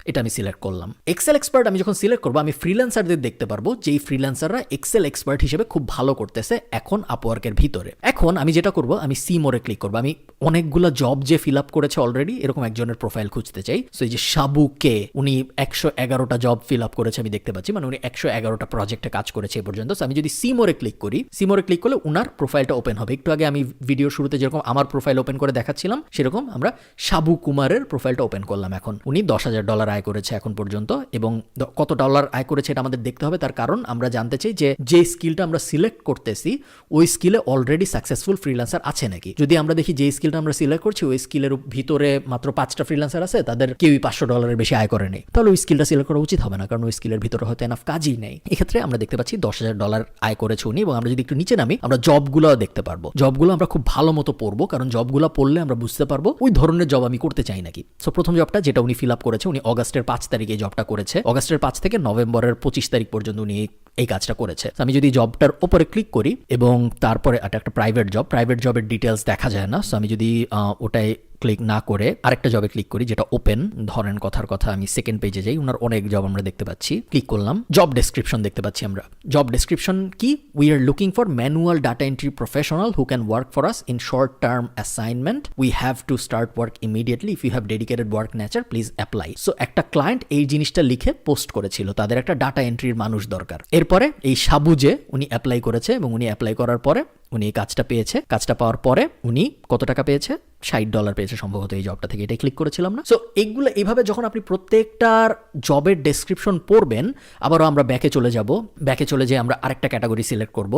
Speaker 1: এটা আমি সিলেক্ট করলাম। এক্সেল এক্সপার্ট আমি যখন সিলেক্ট করবো আমি ফ্রিল্যান্সারদের দেখতে পারবো যেই ফ্রিল্যান্সাররা এক্সেল এক্সপার্ট হিসেবে খুব ভালো করতেছে এখন আপওয়ার্কের ভিতরে। এখন আমি যেটা করবো আমি সি মোরে ক্লিক করবো। আমি অনেকগুলো জব যে ফিল আপ করেছে অলরেডি এরকম একজনের প্রোফাইল খুঁজতে চাই। সো এই যে সাবুকে উনি 111টা জব ফিল আপ করেছে আমি দেখতে পাচ্ছি, মানে উনি 111টা প্রজেক্টে কাজ করেছে এ পর্যন্ত। সো আমি যদি সি মোরে ক্লিক করি, সি মোরে ক্লিক করলে উনার প্রোফাইলটা ওপেন হবে। একটু আগে আমি ভিডিও শুরুতে যেরকম আমার প্রোফাইল ওপেন করে দেখাচ্ছিলাম সেরকম আমরা সাবু কুমারের প্রোফাইলটা ওপেন করলাম। এখন উনি $10,000 আয় করেছে এখন পর্যন্ত, এবং কত ডলার আয় করেছে এটা আমাদের দেখতে হবে। তার কারণ আমরা জানতে চাই যে স্কিলটা আমরা সিলেক্ট করতেছি ওই স্কিলে অলরেডি সাকসেসফুল ফ্রিল্যান্সার আছে নাকি। যদি আমরা দেখি যে স্কিলটা আমরা সিলেক্ট করছি ওই স্কিলের ভিতরে মাত্র 5টা ফ্রিল্যান্সার আছে, তাদের কেউই $500 বেশি আয় করে নেই, তাহলে ওই স্কিলটা সিলেক্ট করা উচিত হবে না, কারণ ওই স্কিলের ভিতরে হয়তো এনাফ কাজই নেই। এক্ষেত্রে আমরা দেখতে পাচ্ছি $10,000 আয় করেছে উনি। এবং আমরা যদি একটু নিচে নামি আমরা জবগুলো দেখতে পারবো। জবগুলো আমরা খুব ভালো মতো পড়বো, কারণ জবগুলো পড়লে আমরা বুঝতে পারবো ওই ধরনের জব আমি করতে চাই নাকি। সো প্রথম জবটা যেটা উনি ফিল আপ করেছে, উনি অগাস্টের 5 তারিখে এই জবটা করেছে। অগাস্টের 5 থেকে নভেম্বরের 25 তারিখ পর্যন্ত উনি এই কাজটা করেছে। আমি যদি জবটার উপরে ক্লিক করি এবং তারপরে একটা প্রাইভেট জবের ডিটেলস দেখা যায় না। সো আমি যদি ওটাই ক্লিক না করে আরেকটা জবে ক্লিক করি যেটা ওপেন, ধরেন কথার কথা আমি সেকেন্ড পেজে যাই, ওনার অনেক জব আমরা দেখতে পাচ্ছি। ক্লিক করলাম, জব ডেসক্রিপশন দেখতে পাচ্ছি আমরা। জব ডেসক্রিপশন কি? We are looking for manual data entry professional who can work for us in short term assignment. We have to start work immediately. If you have dedicated work nature please apply. So একটা client এই জিনিসটা লিখে post করেছিল, তাদের একটা data এন্ট্রির মানুষ দরকার। এরপরে এই সাবুজে উনি অ্যাপ্লাই করেছে এবং উনি অ্যাপ্লাই করার পরে উনি এই কাজটা পেয়েছে। কাজটা পাওয়ার পরে উনি কত টাকা পেয়েছে? $60 পেয়েছে সম্ভবত এই জবটা থেকে। এটাই ক্লিক করেছিলাম না। সো এইগুলো এইভাবে যখন আপনি প্রত্যেকটার জবের ডেসক্রিপশন পড়বেন, আবারও আমরা ব্যাকে চলে যাব। ব্যাকে চলে যেয়ে আমরা আরেকটা ক্যাটাগরি সিলেক্ট করব।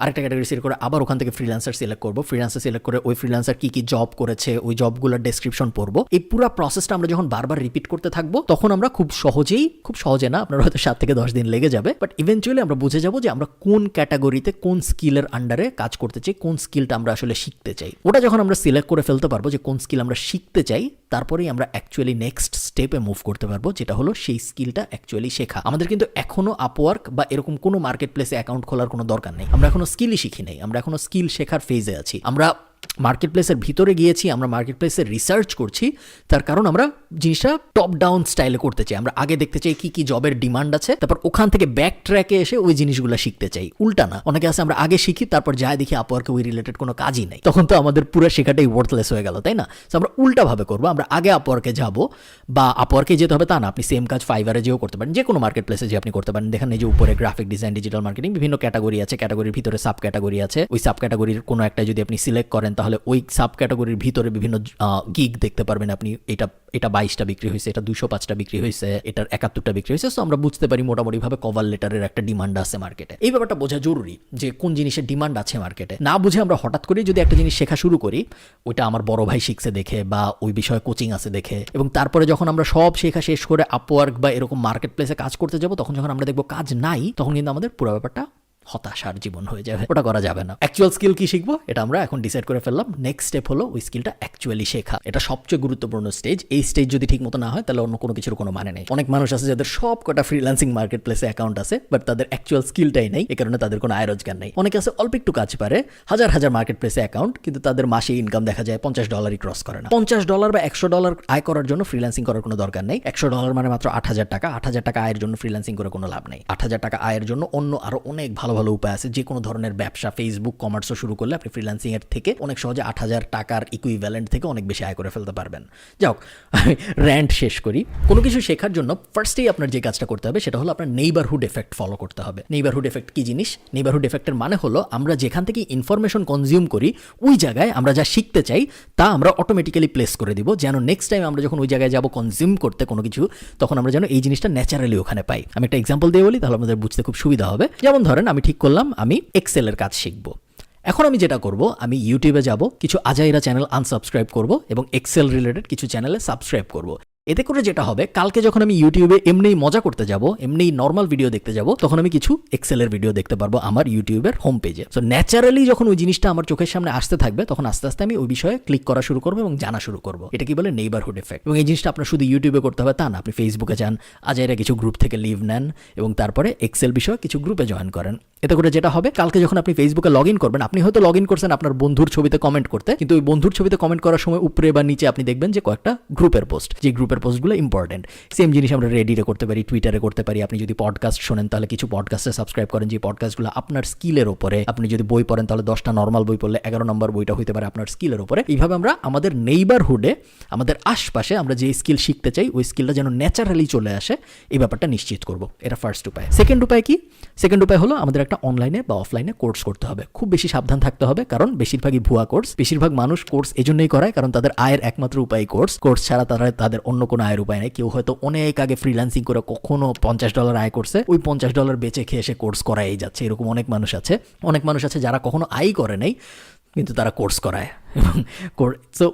Speaker 1: আরেকটা ক্যাটাগরি সিলেক্ট করে আবার ওখান থেকে ফ্রিল্যান্সার সিলেক্ট করব। ফ্রিল্যান্সার সিলেক্ট করে ওই ফ্রিল্যান্সার কি কি জব করেছে ওই জবগুলোর ডেসক্রিপশন পড়বো। এই পুরো প্রসেসটা আমরা যখন বারবার রিপিট করতে থাকবো তখন আমরা খুব সহজে না, আপনার হয়তো 7 থেকে 10 দিন লেগে যাবে, বাট ইভেনচুয়ালি আমরা বুঝে যাব যে আমরা কোন ক্যাটাগরিতে কোন স্কিলের আন্ডারে কাজ করতে চাই, কোন স্কিলটা আমরা আসলে শিখতে চাই। ওটা যখন আমরা সিলেক্ট করে ফেলতে পারবো যে কোন স্কিল আমরা শিখতে চাই, তারপরেই আমরা অ্যাকচুয়ালি নেক্সট স্টেপে মুভ করতে পারবো, যেটা হলো সেই স্কিলটা অ্যাকচুয়ালি শেখা। আমাদের কিন্তু এখনো আপওয়ার্ক বা এরকম কোনো মার্কেট প্লেসে অ্যাকাউন্ট খোলার কোনো দরকার নেই। আমরা এখনো স্কিলই শিখি নাই, আমরা এখনো স্কিল শেখার ফেজে আছি। আমরা মার্কেট প্লেসের ভিতরে গিয়েছি, আমরা মার্কেট প্লেসে রিসার্চ করছি, তার কারণ আমরা জিনিসটা টপ ডাউন স্টাইলে করতে চাই। আমরা আগে দেখতে চাই কি কি জবের ডিমান্ড আছে, তারপর ওখান থেকে ব্যাক ট্র্যাকে এসে ওই জিনিসগুলো শিখতে চাই। উল্টা না, অনেকে আছে আমরা আগে শিখি তারপর যাই দেখি আপওয়ার্কে ওই রিলেটেড কোনো কাজই নেই, তখন তো আমাদের পুরো শেখাটাই ওয়ার্থলেস হয়ে গেল, তাই না? তো আমরা উল্টাভাবে করবো, আমরা আগে আপওয়ার্কে যাব, বা আপওয়ার্কে যেতে হবে তা না, আপনি সেম কাজ ফাইবারে যেও করতে পারেন, যে কোনো মার্কেট প্লেসে যে আপনি করতে পারেন। দেখেন এই যে উপরে গ্রাফিক ডিজাইন, ডিজিটাল মার্কেটিং, বিভিন্ন ক্যাটাগরি আছে, ক্যাটাগরির ভিতরে সাব ক্যাটাগরি আছে। ওই সাব ক্যাটাগরির কোনো একটা যদি আপনি সিলেক্ট করেন তাহলে ওই সাব ক্যাটাগরির ভিতরে বিভিন্ন গিগ দেখতে পারবেন আপনি। এটা 22টা বিক্রি হয়েছে, এটা 205টা বিক্রি হয়েছে, এটার 71টা বিক্রি হয়েছে। সো আমরা বুঝতে পারি মোটামুটিভাবে কভার লেটারের একটা ডিমান্ড আছে মার্কেটে। এই ব্যাপারটা বোঝা জরুরি যে কোন জিনিসের ডিমান্ড আছে মার্কেটে। না বুঝে আমরা হঠাৎ করে যদি একটা জিনিস শেখা শুরু করি, ওইটা আমার বড় ভাই শিখছে দেখে বা ওই বিষয়ে কোচিং আছে দেখে, এবং তারপরে যখন আমরা সব শেখা শেষ করে আপওয়ার্ক বা এরকম মার্কেট প্লেসে কাজ করতে যাব, তখন যখন আমরা দেখবো কাজ নাই, তখন কিন্তু আমাদের পুরো ব্যাপারটা হতাশার জীবন হয়ে যাবে। ওটা করা যাবে না। অ্যাকচুয়াল স্কিল কি শিখবো এটা আমরা এখন ডিসাইড করে ফেললাম। নেক্সট স্টেপ হলো ওই স্কিলটা অ্যাকচুয়ালি শেখা। এটা সবচেয়ে গুরুত্বপূর্ণ স্টেজ। এই স্টেজ যদি ঠিক মতো না হয় তাহলে অন্য কোনো কিছুর কোনো মানে নেই। অনেক মানুষ আছে যাদের সব কটা ফ্রিল্যান্সিং মার্কেট প্লেসে অ্যাকাউন্ট আছে, বাট তাদের অ্যাকচুয়াল স্কিলটাই নেই, এই কারণে তাদের কোনো আয় রোজগার নেই। অনেকে আছে অল্প একটু কাজ পারে, হাজার হাজার মার্কেট প্লেসে অ্যাকাউন্ট, কিন্তু তাদের মাসে ইনকাম দেখা যায় $50 ক্রস করে না। $50 বা $100 আয় করার জন্য ফ্রিল্যান্সিং করার কোনো দরকার নেই। $100 মানে মাত্র 8,000 টাকা। 8,000 টাকা আয়ের জন্য ফ্রিল্যান্সিং করে কোনো লাভ নেই। 8,000 টাকা আয়ের জন্য অন্য আরো অনেক ভালো ভালো উপায় আছে। যে কোনো ধরনের ব্যবসা, ফেসবুক কমার্সও শুরু করলে আপনি ফ্রিল্যান্সিং এর থেকে অনেক সহজে 8,000 টাকার ইকুইভ্যালেন্ট থেকে অনেক বেশি আয় করে ফেলতে পারবেন। যাও, আমি র্যান্ট শেষ করি। কোনো কিছু শেখার জন্য ফার্স্টেই আপনার যে কাজটা করতে হবে সেটা হলো আপনার নেইবারহুড এফেক্ট ফলো করতে হবে। নেইবারহুড এফেক্ট কি জিনিস? নেইবারহুড এফেক্টের মানে হলো আমরা যেখান থেকে ইনফরমেশন কনজিউম করি ওই জায়গায় আমরা যা শিখতে চাই তা আমরা অটোমেটিক্যালি প্লেস করে দিব, যেন নেক্সট টাইম আমরা যখন ওই জায়গায় যাব কনজিউম করতে কোনো কিছু, তখন আমরা যেন এই জিনিসটা ন্যাচারালি ওখানে পাই। আমি একটা এক্সাম্পল দিয়ে বলি, তাহলে আমাদের বুঝতে খুব সুবিধা হবে। যেমন ধরেন আমি ঠিক করলাম আমি এক্সেলের কাজ শিখবো। এখন আমি যেটা করব, আমি ইউটিউবে যাব, কিছু আজাইরা চ্যানেল আনসাবস্ক্রাইব করব এবং এক্সেল রিলেটেড কিছু চ্যানেলে সাবস্ক্রাইব করব। এতে করে যেটা হবে, কালকে যখন আমি ইউটিউবে এমনিই মজা করতে যাব, এমনিই নর্মাল ভিডিও দেখতে যাব, তখন আমি কিছু এক্সেলের ভিডিও দেখতে পারবো আমার ইউটিউবের হোম পেজে। সো ন্যাচারালি যখন ওই জিনিসটা আমার চোখের সামনে আসতে থাকবে, তখন আস্তে আস্তে আমি ওই বিষয়ে ক্লিক করা শুরু করবো এবং জানা শুরু করবো। এটা কি বলে? Neighbourhood effect. এবং এই জিনিসটা আপনার শুধু ইউটিউবে করতে হবে তা না, আপনি ফেসবুকে যান, আজাইরা কিছু গ্রুপ থেকে লিভ নেন এবং তারপরে এক্সেল বিষয়ে কিছু গ্রুপে জয়েন করেন। এতে করে যেটা হবে, কালকে যখন আপনি ফেসবুকে লগ ইন করবেন, আপনি হয়তো লগ ইন করছেন আপনার বন্ধুর ছবিতে কমেন্ট করতে, কিন্তু ওই বন্ধুর ছবিতে কমেন্ট করার সময় উপরে বা নিচে আপনি দেখবেন যে কয়েকটা গ্রুপের পোস্ট, যে গ্রুপের টাইপের পোস্টগুলো ইম্পর্টেন্ট। সেম জিনিস আমরা রেডিটে করতে পারি, টুইটারে করতে পারি। আপনি যদি পডকাস্ট শোনেন তাহলে কিছু পডকাস্টে সাবস্ক্রাইব করেন, যে পডকাস্টগুলো আপনার স্কিলের ওপরে। আপনি যদি বই পড়েন তাহলে 10টা নর্মাল বই পড়লে 11 নম্বর বইটা হতে পারে আপনার স্কিলের ওপরে। এইভাবে আমরা আমাদের নেইবারহুডে, আমাদের আশপাশে আমরা যে স্কিল শিখতে চাই ওই স্কিলটা যেন ন্যাচারালি চলে আসে, এই ব্যাপারটা নিশ্চিত করব। এটা ফার্স্ট উপায়। সেকেন্ড উপায় কি? সেকেন্ড উপায় হলো আমাদের একটা অনলাইনে বা অফলাইনে কোর্স করতে হবে। খুব বেশি সাবধান থাকতে হবে, কারণ বেশিরভাগই ভুয়া কোর্স। বেশিরভাগ মানুষ কোর্স এজন্যই করায় কারণ তাদের আয়ের একমাত্র উপায় কোর্স ছাড়া তাদের অন্য কোনো আয়ের উপায় নেই। কেউ হয়তো অনেক আগে ফ্রিল্যান্সিং করে কখনো $50 আয় করছে, ওই $50 বেচে খেয়ে সে কোর্স করাই যাচ্ছে। এরকম অনেক মানুষ আছে। অনেক মানুষ আছে যারা কখনো আয় করে নাই কিন্তু তারা কোর্স করায়। এবং সো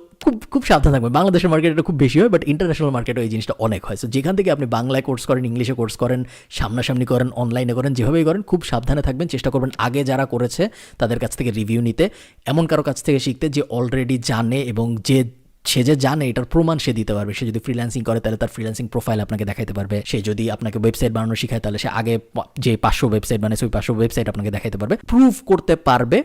Speaker 1: খুব সাবধান থাকবে। বাংলাদেশের মার্কেট এটা খুব বেশি হয়, বাট ইন্টারন্যাশনাল মার্কেটে এই জিনিসটা অনেক হয়। সো যেখান থেকে আপনি বাংলায় কোর্স করেন, ইংলিশে কোর্স করেন, সামনাসামনি করেন, অনলাইনে করেন, যেভাবেই করেন খুব সাবধানে থাকবেন। চেষ্টা করবেন আগে যারা করেছে তাদের কাছ থেকে রিভিউ নিতে, এমন কারো কাছ থেকে শিখতে যে অলরেডি জানে এবং সে যে জানে এটার প্রমাণ সে দিতে পারবে। সে যদি ফ্রিল্যান্সিং করে তাহলে তার ফ্রিল্যান্সিং প্রোফাইল আপনাকে দেখাইতে পারবে। সে যদি আপনাকে ওয়েবসাইট বানানো শিখায় তাহলে সে আগে যে 500 ওয়েবসাইট বানিয়েছে ওই 500 ওয়েবসাইট আপনাকে দেখাইতে পারবে। প্রুফ করতে পারবে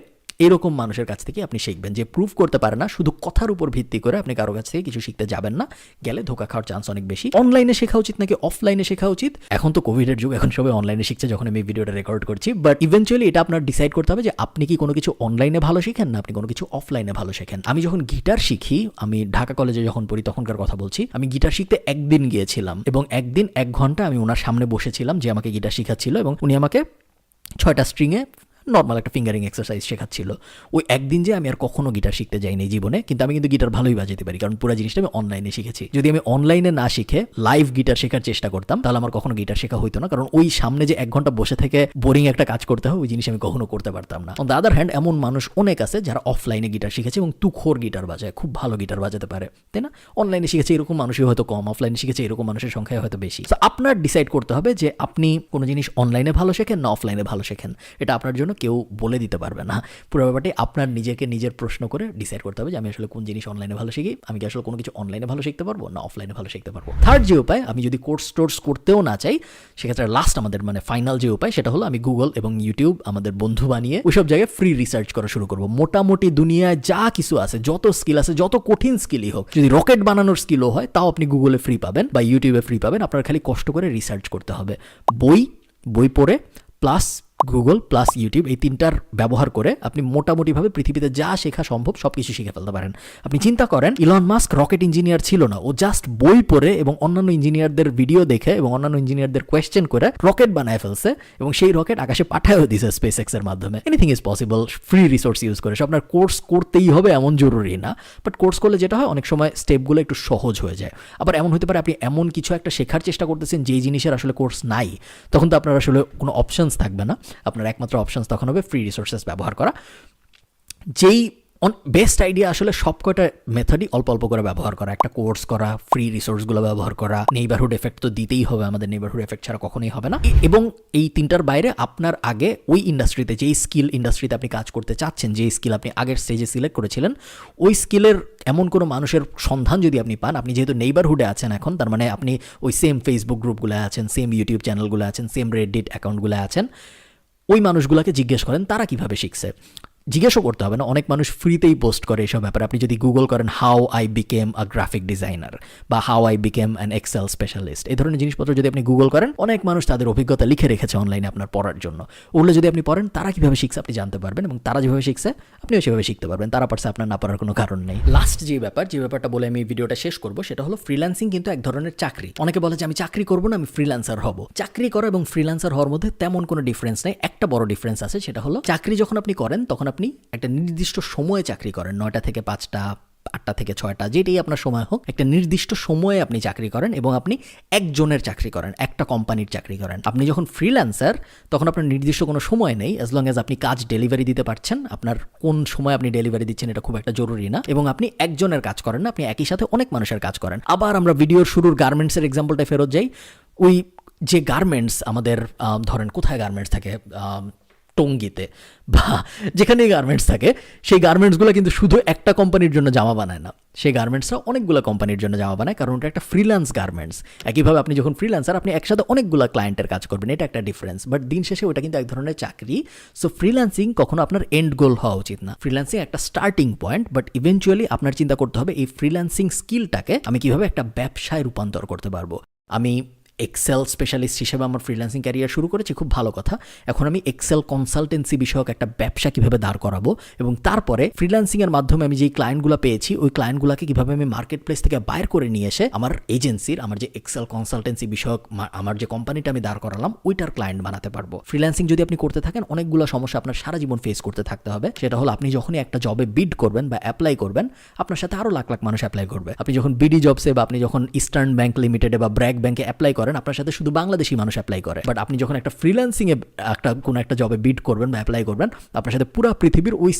Speaker 1: এরকম মানুষের কাছ থেকে আপনি শিখবেন। যে প্রুফ করতে পারে না, শুধু কথার উপর ভিত্তি করে আপনি কারো কাছ থেকে কিছু শিখতে যাবেন না, গেলে ধোকা খাওয়ার চান্স অনেক বেশি। অনলাইনে শেখা উচিত নাকি অফলাইনে শেখা উচিত? এখন তো কোভিডের যুগ, এখন সবাই অনলাইনে শিখছে যখন আমি ভিডিওটা রেকর্ড করছি, বাট ইভেনচুয়ালি এটা আপনার ডিসাইড করতে হবে যে আপনি কি কোনো কিছু অনলাইনে ভালো শিখেন না আপনি কোনো কিছু অফলাইনে ভালো শেখেন। আমি যখন গিটার শিখি, আমি ঢাকা কলেজে যখন পড়ি তখনকার কথা বলছি, আমি গিটার শিখতে একদিন গিয়েছিলাম এবং একদিন 1 ঘন্টা আমি ওনার সামনে বসেছিলাম যে আমাকে গিটার শেখাচ্ছিল, এবং উনি আমাকে 6টা স্ট্রিংয়ে নর্মাল একটা ফিঙ্গারিং এক্সারসাইজ শেখাচ্ছিল। ওই একদিন যে আমি আর কখনো গিটার শিখতে যাইনি জীবনে, কিন্তু আমি কিন্তু গিটার ভালোই বাজাতে পারি, কারণ পুরো জিনিসটা আমি অনলাইনে শিখেছি। যদি আমি অনলাইনে না শিখে লাইভ গিটার শেখার চেষ্টা করতাম তাহলে আমার কখনো গিটার শেখা হইতো না, কারণ ওই সামনে যে 1 ঘন্টা বসে থেকে বোরিং একটা কাজ করতে হয় ওই জিনিস আমি কখনো করতে পারতাম না। অন দ্য আদার হ্যান্ড এমন মানুষ অনেক আছে যারা অফলাইনে গিটার শিখেছে এবং তুখোর গিটার বাজায়, খুব ভালো গিটার বাজাতে পারে, তাই না? অনলাইনে শিখেছে এরকম মানুষই হয়তো কম, অফলাইনে শিখেছে এরকম মানুষের সংখ্যা হয়তো বেশি। তো আপনার ডিসাইড করতে হবে যে আপনি কোনো জিনিস অনলাইনে ভালো শেখেন না অফলাইনে ভালো শেখেন। এটা আপনার জন্য কেউ বলে দিতে পারবে না। পুরো ব্যাপারটি আপনার নিজের প্রশ্ন করে ডিসাইড করতে হবে যে আমি আসলে কোন জিনিস অনলাইনে ভালো শিখি, আমি কি আসলে কোনো কিছু অনলাইনে ভালো শিখতে পারবো না অফলাইনে ভালো শিখতে পারবো। থার্ড যে উপায়, আমি যদি কোর্স করতেও না চাই সেক্ষেত্রে লাস্ট আমাদের ফাইনাল যে উপায় সেটা হলো আমি গুগল এবং ইউটিউব আমাদের বন্ধু বানিয়ে ওইসব জায়গায় ফ্রি রিসার্চ করা শুরু করবো। মোটামুটি দুনিয়ায় যা কিছু আছে, যত স্কিল আছে, যত কঠিন স্কিলই হোক, যদি রকেট বানানোর স্কিলও হয় তাও আপনি গুগলে ফ্রি পাবেন বা ইউটিউবে ফ্রি পাবেন। আপনার খালি কষ্ট করে রিসার্চ করতে হবে। বই পড়ে প্লাস গুগল প্লাস ইউটিউব, এই 3টার ব্যবহার করে আপনি মোটামুটিভাবে পৃথিবীতে যা শেখা সম্ভব সব কিছু শিখে ফেলতে পারেন। আপনি চিন্তা করেন, ইলন মাস্ক রকেট ইঞ্জিনিয়ার ছিল না, ও জাস্ট বই পড়ে এবং অন্যান্য ইঞ্জিনিয়ারদের ভিডিও দেখে এবং অন্যান্য ইঞ্জিনিয়ারদের কোয়েশ্চেন করে রকেট বানায় ফেলছে এবং সেই রকেট আকাশে পাঠায়ও দিছে স্পেস এক্সের মাধ্যমে। Anything is possible free resource use করে। আপনার কোর্স করতেই হবে এমন জরুরি না, বাট কোর্স করলে যেটা হয় অনেক সময় স্টেপগুলো একটু সহজ হয়ে যায়। আবার এমন হতে পারে আপনি এমন কিছু একটা শেখার চেষ্টা করতেছেন যেই জিনিসের আসলে কোর্স নাই, তখন তো আপনার আসলে কোনো অপশনস থাকবে না। আপনার একমাত্র অপশনস তখন হবে ফ্রি রিসোর্সেস ব্যবহার করা। যেই বেস্ট আইডিয়া আসলে সবকটা মেথডই অল্প অল্প করে ব্যবহার করা, একটা কোর্স করা, ফ্রি রিসোর্সগুলো ব্যবহার করা, নেইবারহুড এফেক্ট তো দিতেই হবে, আমাদের নেইবারহুড এফেক্ট ছাড়া কখনোই হবে না। এবং এই 3টার বাইরে আপনার আগে ওই ইন্ডাস্ট্রিতে, যেই স্কিল ইন্ডাস্ট্রিতে আপনি কাজ করতে চাচ্ছেন, যেই স্কিল আপনি আগের স্টেজে সিলেক্ট করেছিলেন, ওই স্কিলের এমন কোনো মানুষের সন্ধান যদি আপনি পান, আপনি যেহেতু নেইবারহুডে আছেন এখন, তার মানে আপনি ওই সেম ফেসবুক গ্রুপগুলো আছেন, সেম ইউটিউব চ্যানেলগুলো আছেন, সেম রেডিট অ্যাকাউন্টগুলো আছেন, ওই মানুষগুলোকে জিজ্ঞেস করেন তারা কিভাবে শিখছে। জিজ্ঞাসা করতে হবে না, অনেক মানুষ ফ্রিতেই পোস্ট করে এইসব ব্যাপারে। আপনি যদি গুগল করেন how I become a graphic designer বা how I become an Excel specialist, এই ধরনের জিনিসপত্র যদি আপনি গুগল করেন, অনেক মানুষ তাদের অভিজ্ঞতা লিখে রেখেছে অনলাইনে আপনার পড়ার জন্য। ওগুলো যদি আপনি পড়েন, তারা কীভাবে শিখছে আপনি জানতে পারবেন, এবং তারা যেভাবে শিখছে আপনিও সেভাবে শিখতে পারবেন। তারা পারছে, আপনার না পারার কোনো কারণ নেই। লাস্ট যে ব্যাপারটা বলে আমি ভিডিওটা শেষ করবো সেটা হলো ফ্রিল্যান্সিং কিন্তু এক ধরনের চাকরি। অনেকে বলে যে আমি চাকরি করবো না, আমি ফ্রিল্যান্সার হব। চাকরি করা এবং ফ্রিল্যান্সার হওয়ার মধ্যে তেমন কোনো ডিফারেন্স নেই। একটা বড় ডিফারেন্স আছে, সেটা হলো চাকরি যখন আপনি করেন তখন আপনি একটা নির্দিষ্ট সময়ে চাকরি করেন, 9টা থেকে 5টা, 8টা থেকে 6টা, যেটাই আপনার সময় হোক, একটা নির্দিষ্ট সময়ে আপনি চাকরি করেন এবং আপনি একজনের চাকরি করেন, একটা কোম্পানির চাকরি করেন। আপনি যখন ফ্রিল্যান্সার তখন আপনার নির্দিষ্ট কোনো সময় নেই, অ্যাজ লং অ্যাজ আপনি কাজ ডেলিভারি দিতে পারছেন। আপনার কোন সময় আপনি ডেলিভারি দিচ্ছেন এটা খুব একটা জরুরি না, এবং আপনি একজনের কাজ করেন না, আপনি একই সাথে অনেক মানুষের কাজ করেন। আবার আমরা ভিডিওর শুরুর গার্মেন্টসের এক্সাম্পলটা ফেরত যাই। ওই যে গার্মেন্টস আমাদের, ধরেন কোথায় গার্মেন্টস থাকে, টঙ্গিতে বা যেখানেই গার্মেন্টস থাকে, সেই গার্মেন্টসগুলো কিন্তু শুধু একটা কোম্পানির জন্য জামা বানায় না, সেই গার্মেন্টসরা অনেকগুলো কোম্পানির জন্য জামা বানায়, কারণ ওটা একটা ফ্রিল্যান্স গার্মেন্টস। একইভাবে আপনি যখন ফ্রিল্যান্সার, আপনি একসাথে অনেকগুলো ক্লায়েন্টের কাজ করবেন, এটা একটা ডিফারেন্স, বাট দিন শেষে ওটা কিন্তু এক ধরনের চাকরি। সো ফ্রিল্যান্সিং কখনো আপনার এন্ড গোল হওয়া উচিত না। ফ্রিল্যান্সিং একটা স্টার্টিং পয়েন্ট, বাট ইভেনচুয়ালি আপনার চিন্তা করতে হবে এই ফ্রিল্যান্সিং স্কিলটাকে আমি কিভাবে একটা ব্যবসায় রূপান্তর করতে পারবো। আমি এক্সেল স্পেশালিস্ট হিসেবে আমার ফ্রিল্যান্সিং ক্যারিয়ার শুরু করেছি, খুব ভালো কথা। এখন আমি এক্সেল কনসালটেন্সি বিষয়ক একটা ব্যবসা কীভাবে দাঁড় করাবো, এবং তারপরে ফ্রিল্যান্সিংয়ের মাধ্যমে আমি যেই ক্লায়েন্টগুলো পেয়েছি ওই ক্লায়েন্টগুলোকে কীভাবে আমি মার্কেট প্লেস থেকে বাইর করে নিয়ে এসে আমার এজেন্সির, আমার যে এক্সেল কনসালটেন্সি বিষয়ক আমার যে কোম্পানিটা আমি দাঁড় করালাম ওইটার ক্লায়েন্ট বানাতে পারবো। ফ্রিল্যান্সিং যদি আপনি করতে থাকেন, অনেকগুলো সমস্যা আপনার সারা জীবন ফেস করতে থাকতে হবে। সেটা হলো আপনি যখনই একটা জবে বিড করবেন বা অ্যাপ্লাই করবেন, আপনার সাথে আরও লাখ লাখ মানুষ অ্যাপ্লাই করবে। আপনি যখন বিডি জবসে বা আপনি যখন ইস্টার্ন ব্যাংক লিমিটেডে বা ব্র্যাক ব্যাংকে অ্যাপ্লাই করেন, আপনার সাথে শুধু বাংলাদেশি মানুষ অ্যাপ্লাই করে। বাট আপনি যখন একটা ফ্রিল্যান্সিংয়ে কোনো একটা জবে বিড করবেন বা অ্যাপ্লাই করবেন, আপনার সাথে পুরো পৃথিবীর ওই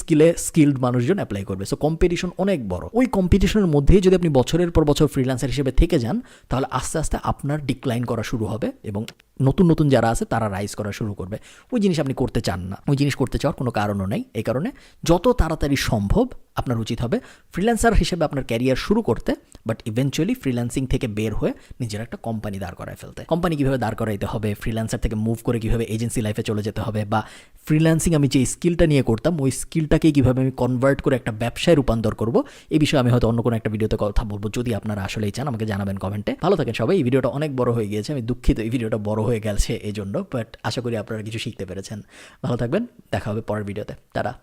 Speaker 1: স্কিলড মানুষজন অ্যাপ্লাই করবে। সো কম্পিটিশন অনেক বড়। ওই কম্পিটিশনের মধ্যেই যদি আপনি বছরের পর বছর ফ্রিল্যান্সার হিসেবে থেকে যান, তাহলে আস্তে আস্তে আপনার ডিক্লাইন করা শুরু হবে এবং নতুন নতুন যারা আছে তারা রাইজ করা শুরু করবে। ওই জিনিস আপনি করতে চান না, ওই জিনিস করতে চাওয়ার কোনো কারণও নেই। এই কারণে যত তাড়াতাড়ি সম্ভব আপনার উচিত হবে ফ্রিল্যান্সার হিসেবে আপনার ক্যারিয়ার শুরু করতে, বাট ইভেনচুয়ালি ফ্রিল্যান্সিং থেকে বের হয়ে নিজের একটা কোম্পানি দাঁড় করায় ফেলতে। কোম্পানি কীভাবে দাঁড় করাইতে হবে, ফ্রিল্যান্সার থেকে মুভ করে কীভাবে এজেন্সি লাইফে চলে যেতে হবে, বা ফ্রিল্যান্সিং আমি যে স্কিলটা নিয়ে করতাম ওই স্কিলটাকেই কীভাবে আমি কনভার্ট করে একটা ব্যবসায় রূপান্তর করব, এই বিষয়ে আমি হয়তো অন্য কোনো একটা ভিডিওতে কথা বলবো। যদি আপনারা আসলেই চান আমাকে জানাবেন কমেন্টে। ভালো থাকেন সবাই। এই ভিডিওটা অনেক বড় হয়ে গিয়েছে, আমি দুঃখিত এই ভিডিওটা বড় হয়ে গেছে এই জন্য, বাট আশা করি আপনারা কিছু শিখতে পেরেছেন। ভালো থাকবেন, দেখা হবে পরের ভিডিওতে। টাটা।